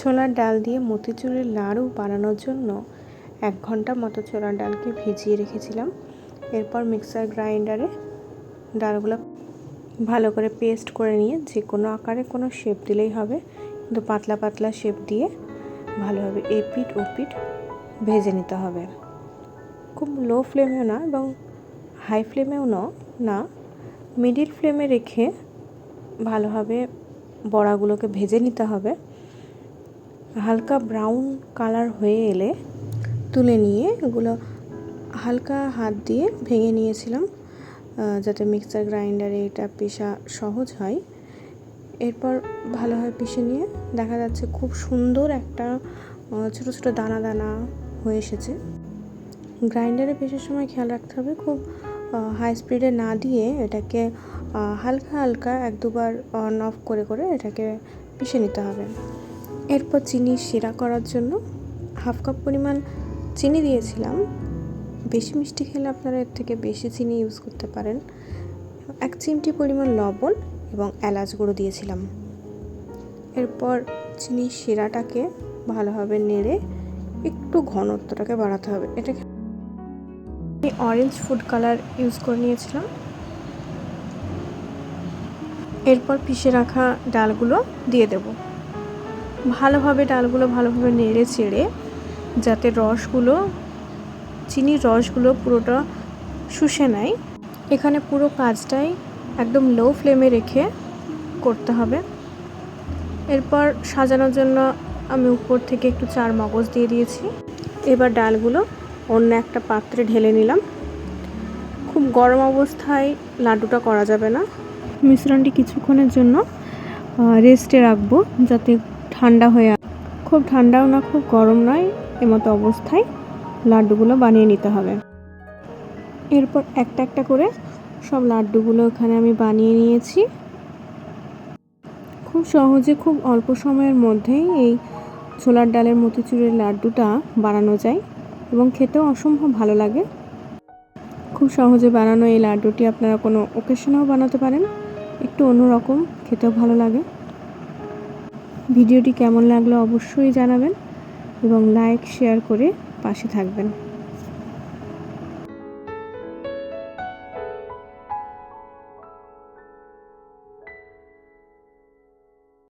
ছোলার ডাল দিয়ে মতিচুরের নাড়ু বানানোর জন্য 1 ঘন্টা মতো ছোলার ডালকে ভিজিয়ে রেখেছিলাম। এরপর মিক্সার গ্রাইন্ডারে ডালগুলো ভালো করে পেস্ট করে নিয়ে যে কোনো আকারে কোনো শেপ দিলেই হবে, কিন্তু পাতলা পাতলা শেপ দিয়ে ভালোভাবে এপিঠ ওপিঠ ভেজে নিতে হবে। খুব লো ফ্লেমেও না এবং হাই ফ্লেমেও না, মিডিল ফ্লেমে রেখে ভালোভাবে বড়াগুলোকে ভেজে নিতে হবে। হালকা ব্রাউন কালার হয়ে এলে তুলে নিয়ে এগুলো হালকা হাত দিয়ে ভেঙে নিয়েছিলাম, যাতে মিক্সার গ্রাইন্ডারে এটা পেষা সহজ হয়। এরপর ভালোভাবে পিষে নিয়ে দেখা যাচ্ছে খুব সুন্দর একটা ছোট ছোট দানা দানা হয়ে এসেছে। গ্রাইন্ডারে পেষার সময় খেয়াল রাখতে হবে খুব হাই স্পিডে না দিয়ে এটাকে হালকা হালকা 1-2 বার অন অফ করে করে এটাকে পিষে নিতে হবে। এরপর চিনি শিরা করার জন্য 1/2 কাপ পরিমাণ চিনি দিয়েছিলাম। বেশি মিষ্টি খেলে আপনারা এর থেকে বেশি চিনি ইউজ করতে পারেন। 1 চিমটি পরিমাণ লবণ এবং এলাচ গুঁড়ো দিয়েছিলাম। এরপর চিনি শিরাটাকে ভালোভাবে নেড়ে একটু ঘনত্বটাকে বাড়াতে হবে। এটাকে আমি অরেঞ্জ ফুড কালার ইউজ করে নিয়েছিলাম। এরপর পিষে রাখা ডালগুলো দিয়ে দেব। ডালগুলো ভালোভাবে নেড়ে চেড়ে যাতে চিনির রসগুলো পুরোটা শুষে নেয়, এখানে পুরো কাজটাই একদম লো ফ্লেমে রেখে করতে হবে। এরপর সাজানোর জন্য আমি উপর থেকে একটু চার মগজ দিয়ে দিয়েছি। এবার ডালগুলো অন্য একটা পাত্রে ঢেলে নিলাম। খুব গরম অবস্থায় লাড্ডুটা করা যাবে না। মিশ্রণটি কিছুক্ষণের জন্য রেস্টে রাখবো যাতে ঠান্ডা হয়ে, খুব ঠান্ডাও না খুব গরম নয়, এমতো অবস্থায় লাড্ডুগুলো বানিয়ে নিতে হবে। এরপর একটা একটা করে সব লাড্ডুগুলো এখানে আমি বানিয়ে নিয়েছি। খুব সহজে খুব অল্প সময়ের মধ্যেই এই ছোলার ডালের মতিচুরের লাড্ডুটা বানানো যায় এবং খেতেও অসম্ভব ভালো লাগে। খুব সহজে বানানো এই লাড্ডুটি আপনারা কোনো ওকেশনেও বানাতে পারেন, একটু অন্যরকম, খেতেও ভালো লাগে। ভিডিওটি কেমন লাগলো অবশ্যই জানাবেন এবং লাইক শেয়ার করে পাশে থাকবেন।